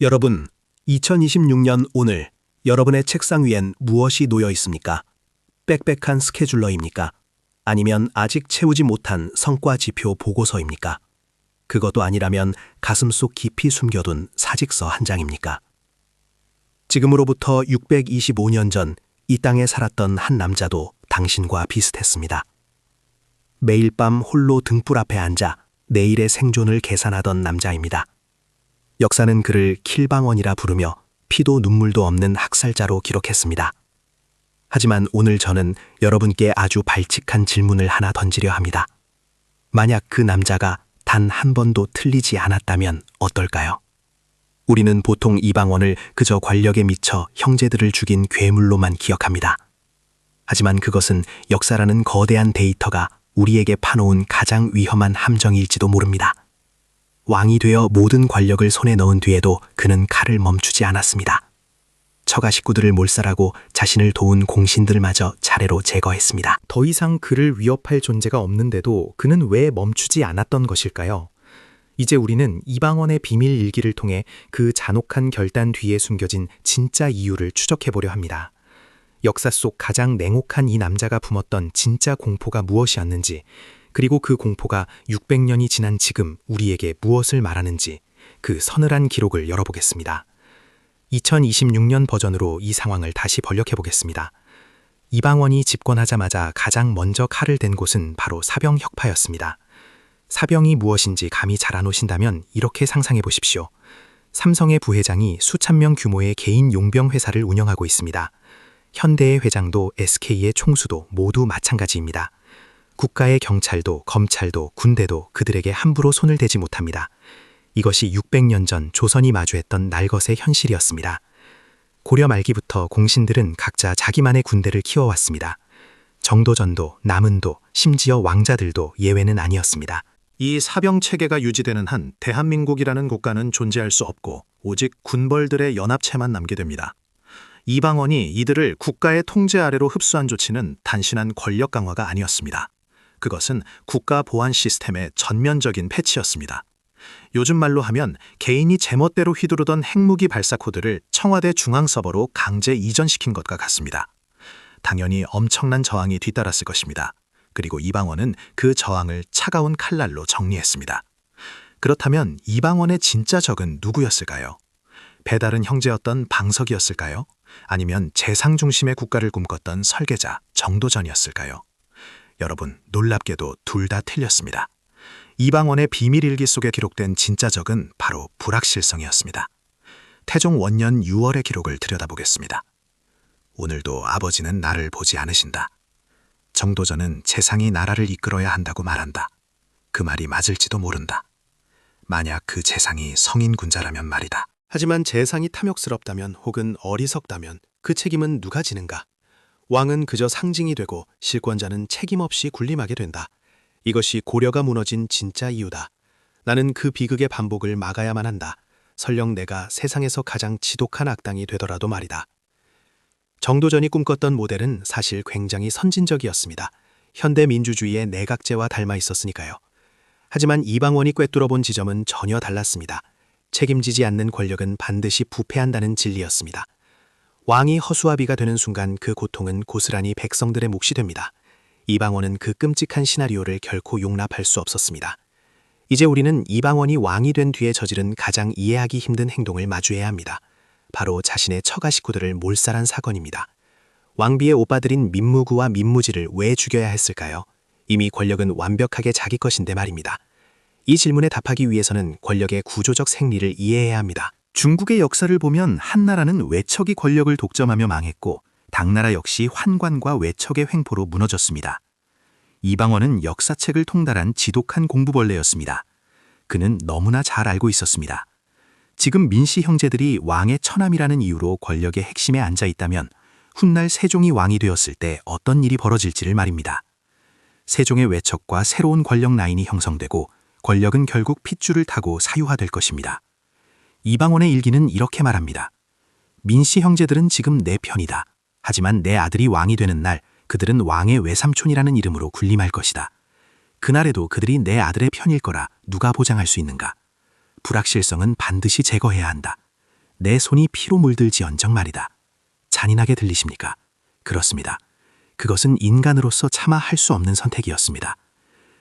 여러분, 2026년 오늘 여러분의 책상 위엔 무엇이 놓여 있습니까? 빽빽한 스케줄러입니까? 아니면 아직 채우지 못한 성과 지표 보고서입니까? 그것도 아니라면 가슴속 깊이 숨겨둔 사직서 한 장입니까? 지금으로부터 625년 전 이 땅에 살았던 한 남자도 당신과 비슷했습니다. 매일 밤 홀로 등불 앞에 앉아 내일의 생존을 계산하던 남자입니다. 역사는 그를 킬방원이라 부르며 피도 눈물도 없는 학살자로 기록했습니다. 하지만 오늘 저는 여러분께 아주 발칙한 질문을 하나 던지려 합니다. 만약 그 남자가 단 한 번도 틀리지 않았다면 어떨까요? 우리는 보통 이방원을 그저 권력에 미쳐 형제들을 죽인 괴물로만 기억합니다. 하지만 그것은 역사라는 거대한 데이터가 우리에게 파놓은 가장 위험한 함정일지도 모릅니다. 왕이 되어 모든 권력을 손에 넣은 뒤에도 그는 칼을 멈추지 않았습니다. 처가 식구들을 몰살하고 자신을 도운 공신들마저 차례로 제거했습니다. 더 이상 그를 위협할 존재가 없는데도 그는 왜 멈추지 않았던 것일까요? 이제 우리는 이방원의 비밀 일기를 통해 그 잔혹한 결단 뒤에 숨겨진 진짜 이유를 추적해보려 합니다. 역사 속 가장 냉혹한 이 남자가 품었던 진짜 공포가 무엇이었는지, 그리고 그 공포가 600년이 지난 지금 우리에게 무엇을 말하는지 그 서늘한 기록을 열어보겠습니다. 2026년 버전으로 이 상황을 다시 번역해보겠습니다. 이방원이 집권하자마자 가장 먼저 칼을 댄 곳은 바로 사병혁파였습니다. 사병이 무엇인지 감이 잘 안 오신다면 이렇게 상상해 보십시오. 삼성의 부회장이 수천 명 규모의 개인 용병 회사를 운영하고 있습니다. 현대의 회장도 SK의 총수도 모두 마찬가지입니다. 국가의 경찰도 검찰도 군대도 그들에게 함부로 손을 대지 못합니다. 이것이 600년 전 조선이 마주했던 날것의 현실이었습니다. 고려 말기부터 공신들은 각자 자기만의 군대를 키워왔습니다. 정도전도, 남은도, 심지어 왕자들도 예외는 아니었습니다. 이 사병 체계가 유지되는 한 대한민국이라는 국가는 존재할 수 없고 오직 군벌들의 연합체만 남게 됩니다. 이방원이 이들을 국가의 통제 아래로 흡수한 조치는 단순한 권력 강화가 아니었습니다. 그것은 국가 보안 시스템의 전면적인 패치였습니다. 요즘 말로 하면 개인이 제멋대로 휘두르던 핵무기 발사 코드를 청와대 중앙서버로 강제 이전시킨 것과 같습니다. 당연히 엄청난 저항이 뒤따랐을 것입니다. 그리고 이방원은 그 저항을 차가운 칼날로 정리했습니다. 그렇다면 이방원의 진짜 적은 누구였을까요? 배다른 형제였던 방석이었을까요? 아니면 재상 중심의 국가를 꿈꿨던 설계자 정도전이었을까요? 여러분, 놀랍게도 둘 다 틀렸습니다. 이방원의 비밀일기 속에 기록된 진짜 적은 바로 불확실성이었습니다. 태종 원년 6월의 기록을 들여다보겠습니다. 오늘도 아버지는 나를 보지 않으신다. 정도전은 재상이 나라를 이끌어야 한다고 말한다. 그 말이 맞을지도 모른다. 만약 그 재상이 성인 군자라면 말이다. 하지만 재상이 탐욕스럽다면 혹은 어리석다면 그 책임은 누가 지는가? 왕은 그저 상징이 되고 실권자는 책임 없이 군림하게 된다. 이것이 고려가 무너진 진짜 이유다. 나는 그 비극의 반복을 막아야만 한다. 설령 내가 세상에서 가장 지독한 악당이 되더라도 말이다. 정도전이 꿈꿨던 모델은 사실 굉장히 선진적이었습니다. 현대 민주주의의 내각제와 닮아 있었으니까요. 하지만 이방원이 꿰뚫어본 지점은 전혀 달랐습니다. 책임지지 않는 권력은 반드시 부패한다는 진리였습니다. 왕이 허수아비가 되는 순간 그 고통은 고스란히 백성들의 몫이 됩니다. 이방원은 그 끔찍한 시나리오를 결코 용납할 수 없었습니다. 이제 우리는 이방원이 왕이 된 뒤에 저지른 가장 이해하기 힘든 행동을 마주해야 합니다. 바로 자신의 처가 식구들을 몰살한 사건입니다. 왕비의 오빠들인 민무구와 민무지를 왜 죽여야 했을까요? 이미 권력은 완벽하게 자기 것인데 말입니다. 이 질문에 답하기 위해서는 권력의 구조적 생리를 이해해야 합니다. 중국의 역사를 보면 한나라는 외척이 권력을 독점하며 망했고 당나라 역시 환관과 외척의 횡포로 무너졌습니다. 이방원은 역사책을 통달한 지독한 공부벌레였습니다. 그는 너무나 잘 알고 있었습니다. 지금 민씨 형제들이 왕의 처남이라는 이유로 권력의 핵심에 앉아 있다면 훗날 세종이 왕이 되었을 때 어떤 일이 벌어질지를 말입니다. 세종의 외척과 새로운 권력 라인이 형성되고 권력은 결국 핏줄을 타고 사유화될 것입니다. 이방원의 일기는 이렇게 말합니다. 민씨 형제들은 지금 내 편이다. 하지만 내 아들이 왕이 되는 날 그들은 왕의 외삼촌이라는 이름으로 군림할 것이다. 그날에도 그들이 내 아들의 편일 거라 누가 보장할 수 있는가? 불확실성은 반드시 제거해야 한다. 내 손이 피로 물들지언정 말이다. 잔인하게 들리십니까? 그렇습니다. 그것은 인간으로서 차마 할 수 없는 선택이었습니다.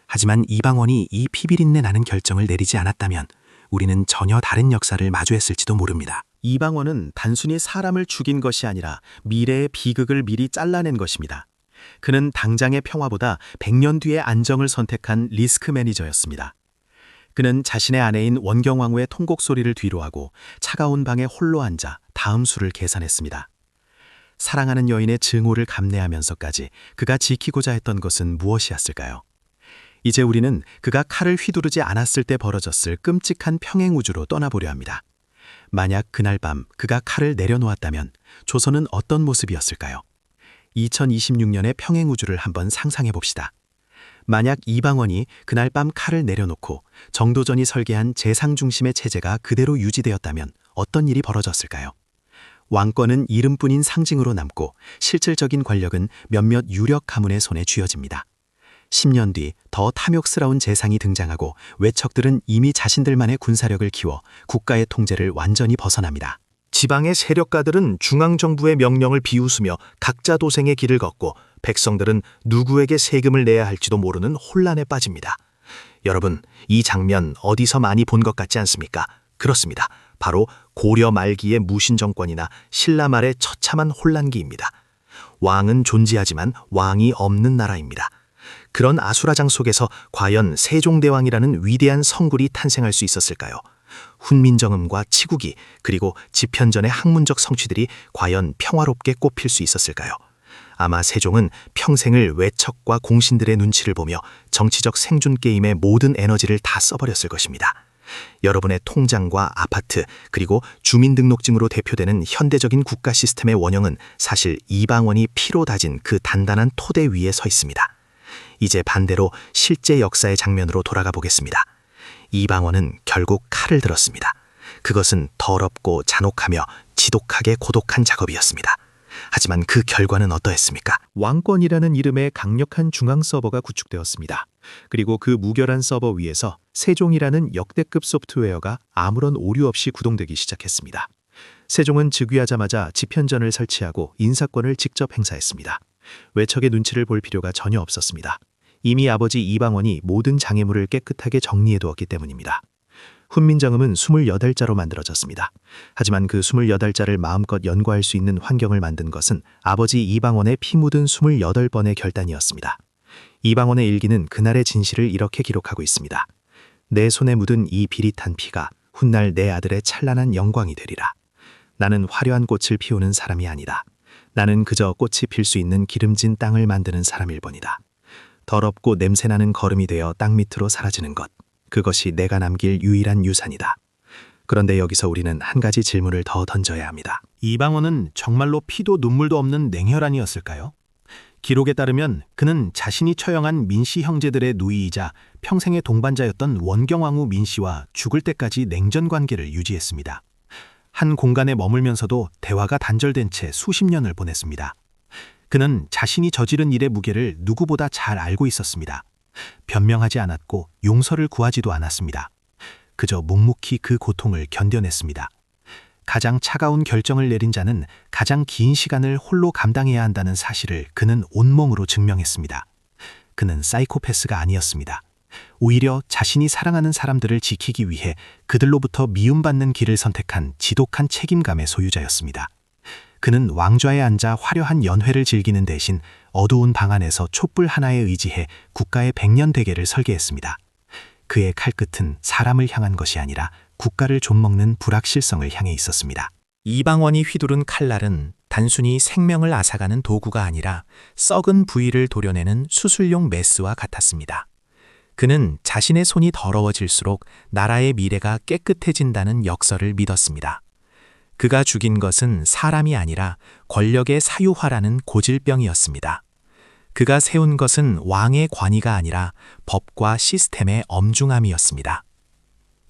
하지만 이방원이 이 피비린내 나는 결정을 내리지 않았다면 우리는 전혀 다른 역사를 마주했을지도 모릅니다. 이방원은 단순히 사람을 죽인 것이 아니라 미래의 비극을 미리 잘라낸 것입니다. 그는 당장의 평화보다 100년 뒤의 안정을 선택한 리스크 매니저였습니다. 그는 자신의 아내인 원경왕후의 통곡 소리를 뒤로하고 차가운 방에 홀로 앉아 다음 수를 계산했습니다. 사랑하는 여인의 증오를 감내하면서까지 그가 지키고자 했던 것은 무엇이었을까요? 이제 우리는 그가 칼을 휘두르지 않았을 때 벌어졌을 끔찍한 평행우주로 떠나보려 합니다. 만약 그날 밤 그가 칼을 내려놓았다면 조선은 어떤 모습이었을까요? 2026년의 평행우주를 한번 상상해 봅시다. 만약 이방원이 그날 밤 칼을 내려놓고 정도전이 설계한 재상 중심의 체제가 그대로 유지되었다면 어떤 일이 벌어졌을까요? 왕권은 이름뿐인 상징으로 남고 실질적인 권력은 몇몇 유력 가문의 손에 쥐어집니다. 10년 뒤 더 탐욕스러운 재상이 등장하고 외척들은 이미 자신들만의 군사력을 키워 국가의 통제를 완전히 벗어납니다. 지방의 세력가들은 중앙정부의 명령을 비웃으며 각자 도생의 길을 걷고 백성들은 누구에게 세금을 내야 할지도 모르는 혼란에 빠집니다. 여러분, 이 장면 어디서 많이 본 것 같지 않습니까? 그렇습니다. 바로 고려 말기의 무신정권이나 신라 말의 처참한 혼란기입니다. 왕은 존재하지만 왕이 없는 나라입니다. 그런 아수라장 속에서 과연 세종대왕이라는 위대한 성굴이 탄생할 수 있었을까요? 훈민정음과 치국이 그리고 집현전의 학문적 성취들이 과연 평화롭게 꼽힐 수 있었을까요? 아마 세종은 평생을 외척과 공신들의 눈치를 보며 정치적 생존게임의 모든 에너지를 다 써버렸을 것입니다. 여러분의 통장과 아파트 그리고 주민등록증으로 대표되는 현대적인 국가 시스템의 원형은 사실 이방원이 피로 다진 그 단단한 토대 위에 서 있습니다. 이제 반대로 실제 역사의 장면으로 돌아가 보겠습니다. 이방원은 결국 칼을 들었습니다. 그것은 더럽고 잔혹하며 지독하게 고독한 작업이었습니다. 하지만 그 결과는 어떠했습니까? 왕권이라는 이름의 강력한 중앙 서버가 구축되었습니다. 그리고 그 무결한 서버 위에서 세종이라는 역대급 소프트웨어가 아무런 오류 없이 구동되기 시작했습니다. 세종은 즉위하자마자 집현전을 설치하고 인사권을 직접 행사했습니다. 외척의 눈치를 볼 필요가 전혀 없었습니다. 이미 아버지 이방원이 모든 장애물을 깨끗하게 정리해두었기 때문입니다. 훈민정음은 28자로 만들어졌습니다. 하지만 그 28자를 마음껏 연구할 수 있는 환경을 만든 것은 아버지 이방원의 피 묻은 28번의 결단이었습니다. 이방원의 일기는 그날의 진실을 이렇게 기록하고 있습니다. 내 손에 묻은 이 비릿한 피가 훗날 내 아들의 찬란한 영광이 되리라. 나는 화려한 꽃을 피우는 사람이 아니다. 나는 그저 꽃이 필 수 있는 기름진 땅을 만드는 사람일 뿐이다. 더럽고 냄새나는 거름이 되어 땅 밑으로 사라지는 것. 그것이 내가 남길 유일한 유산이다. 그런데 여기서 우리는 한 가지 질문을 더 던져야 합니다. 이방원은 정말로 피도 눈물도 없는 냉혈한이었을까요? 기록에 따르면 그는 자신이 처형한 민씨 형제들의 누이이자 평생의 동반자였던 원경왕후 민씨와 죽을 때까지 냉전 관계를 유지했습니다. 한 공간에 머물면서도 대화가 단절된 채 수십 년을 보냈습니다. 그는 자신이 저지른 일의 무게를 누구보다 잘 알고 있었습니다. 변명하지 않았고 용서를 구하지도 않았습니다. 그저 묵묵히 그 고통을 견뎌냈습니다. 가장 차가운 결정을 내린 자는 가장 긴 시간을 홀로 감당해야 한다는 사실을 그는 온몸으로 증명했습니다. 그는 사이코패스가 아니었습니다. 오히려 자신이 사랑하는 사람들을 지키기 위해 그들로부터 미움받는 길을 선택한 지독한 책임감의 소유자였습니다. 그는 왕좌에 앉아 화려한 연회를 즐기는 대신 어두운 방 안에서 촛불 하나에 의지해 국가의 100년 대계를 설계했습니다. 그의 칼끝은 사람을 향한 것이 아니라 국가를 좀먹는 불확실성을 향해 있었습니다. 이방원이 휘두른 칼날은 단순히 생명을 앗아가는 도구가 아니라 썩은 부위를 도려내는 수술용 메스와 같았습니다. 그는 자신의 손이 더러워질수록 나라의 미래가 깨끗해진다는 역설을 믿었습니다. 그가 죽인 것은 사람이 아니라 권력의 사유화라는 고질병이었습니다. 그가 세운 것은 왕의 권위가 아니라 법과 시스템의 엄중함이었습니다.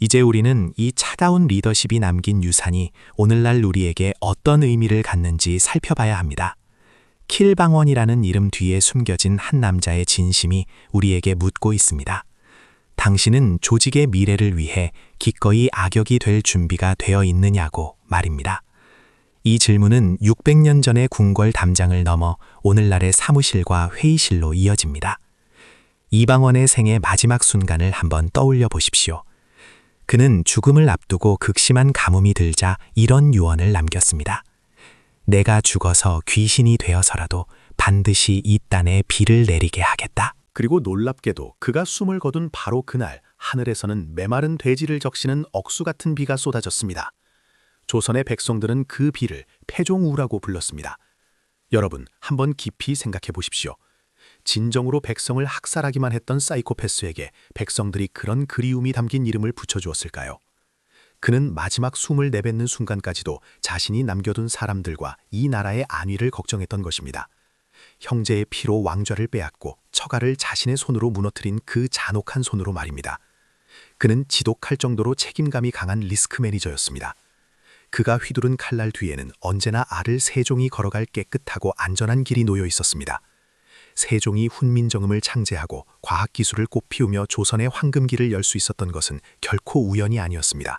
이제 우리는 이 차가운 리더십이 남긴 유산이 오늘날 우리에게 어떤 의미를 갖는지 살펴봐야 합니다. 킬방원이라는 이름 뒤에 숨겨진 한 남자의 진심이 우리에게 묻고 있습니다. 당신은 조직의 미래를 위해 기꺼이 악역이 될 준비가 되어 있느냐고 말입니다. 이 질문은 600년 전의 궁궐 담장을 넘어 오늘날의 사무실과 회의실로 이어집니다. 이방원의 생의 마지막 순간을 한번 떠올려 보십시오. 그는 죽음을 앞두고 극심한 가뭄이 들자 이런 유언을 남겼습니다. 내가 죽어서 귀신이 되어서라도 반드시 이 땅에 비를 내리게 하겠다. 그리고 놀랍게도 그가 숨을 거둔 바로 그날 하늘에서는 메마른 돼지를 적시는 억수 같은 비가 쏟아졌습니다. 조선의 백성들은 그 비를 패종우라고 불렀습니다. 여러분, 한번 깊이 생각해 보십시오. 진정으로 백성을 학살하기만 했던 사이코패스에게 백성들이 그런 그리움이 담긴 이름을 붙여주었을까요? 그는 마지막 숨을 내뱉는 순간까지도 자신이 남겨둔 사람들과 이 나라의 안위를 걱정했던 것입니다. 형제의 피로 왕좌를 빼앗고 처가를 자신의 손으로 무너뜨린 그 잔혹한 손으로 말입니다. 그는 지독할 정도로 책임감이 강한 리스크 매니저였습니다. 그가 휘두른 칼날 뒤에는 언제나 아를 세종이 걸어갈 깨끗하고 안전한 길이 놓여 있었습니다. 세종이 훈민정음을 창제하고 과학기술을 꽃피우며 조선의 황금기를 열 수 있었던 것은 결코 우연이 아니었습니다.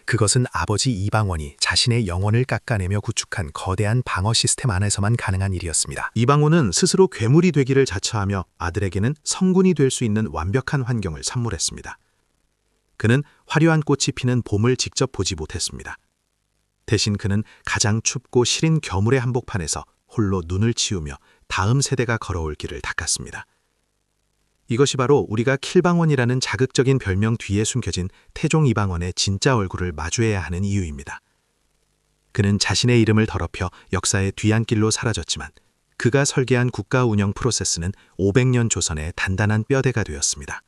그것은 아버지 이방원이 자신의 영혼을 깎아내며 구축한 거대한 방어 시스템 안에서만 가능한 일이었습니다. 이방원은 스스로 괴물이 되기를 자처하며 아들에게는 성군이 될 수 있는 완벽한 환경을 선물했습니다. 그는 화려한 꽃이 피는 봄을 직접 보지 못했습니다. 대신 그는 가장 춥고 시린 겨물의 한복판에서 홀로 눈을 치우며 다음 세대가 걸어올 길을 닦았습니다. 이것이 바로 우리가 킬방원이라는 자극적인 별명 뒤에 숨겨진 태종 이방원의 진짜 얼굴을 마주해야 하는 이유입니다. 그는 자신의 이름을 더럽혀 역사의 뒤안길로 사라졌지만 그가 설계한 국가 운영 프로세스는 500년 조선의 단단한 뼈대가 되었습니다.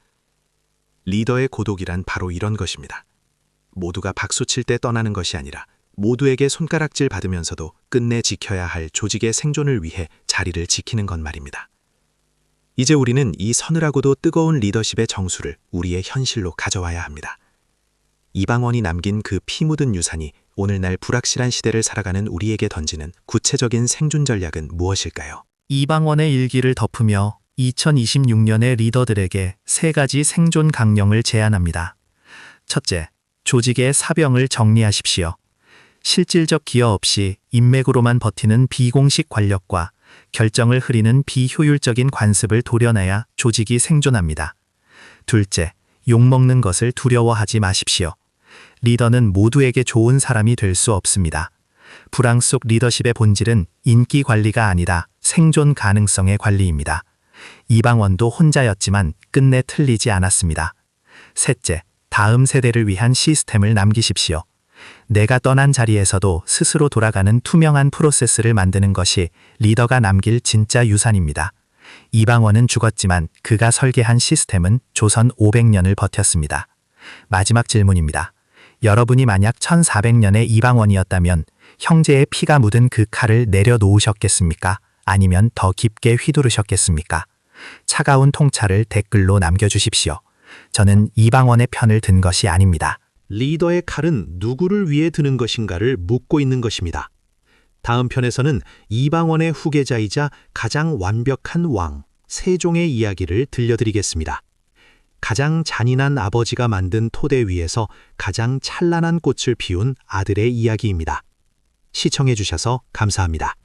리더의 고독이란 바로 이런 것입니다. 모두가 박수칠 때 떠나는 것이 아니라 모두에게 손가락질 받으면서도 끝내 지켜야 할 조직의 생존을 위해 자리를 지키는 것 말입니다. 이제 우리는 이 서늘하고도 뜨거운 리더십의 정수를 우리의 현실로 가져와야 합니다. 이방원이 남긴 그 피 묻은 유산이 오늘날 불확실한 시대를 살아가는 우리에게 던지는 구체적인 생존 전략은 무엇일까요? 이방원의 일기를 덮으며 2026년의 리더들에게 3가지 생존 강령을 제안합니다. 첫째, 조직의 사병을 정리하십시오. 실질적 기여 없이 인맥으로만 버티는 비공식 관력과 결정을 흐리는 비효율적인 관습을 도려내야 조직이 생존합니다. 둘째, 욕먹는 것을 두려워하지 마십시오. 리더는 모두에게 좋은 사람이 될 수 없습니다. 불황 속 리더십의 본질은 인기 관리가 아니라 생존 가능성의 관리입니다. 이방원도 혼자였지만 끝내 틀리지 않았습니다. 셋째, 다음 세대를 위한 시스템을 남기십시오. 내가 떠난 자리에서도 스스로 돌아가는 투명한 프로세스를 만드는 것이 리더가 남길 진짜 유산입니다. 이방원은 죽었지만 그가 설계한 시스템은 조선 500년을 버텼습니다. 마지막 질문입니다. 여러분이 만약 1400년의 이방원이었다면 형제의 피가 묻은 그 칼을 내려놓으셨겠습니까? 아니면 더 깊게 휘두르셨겠습니까? 차가운 통찰을 댓글로 남겨주십시오. 저는 이방원의 편을 든 것이 아닙니다. 리더의 칼은 누구를 위해 드는 것인가를 묻고 있는 것입니다. 다음 편에서는 이방원의 후계자이자 가장 완벽한 왕, 세종의 이야기를 들려드리겠습니다. 가장 잔인한 아버지가 만든 토대 위에서 가장 찬란한 꽃을 피운 아들의 이야기입니다. 시청해주셔서 감사합니다.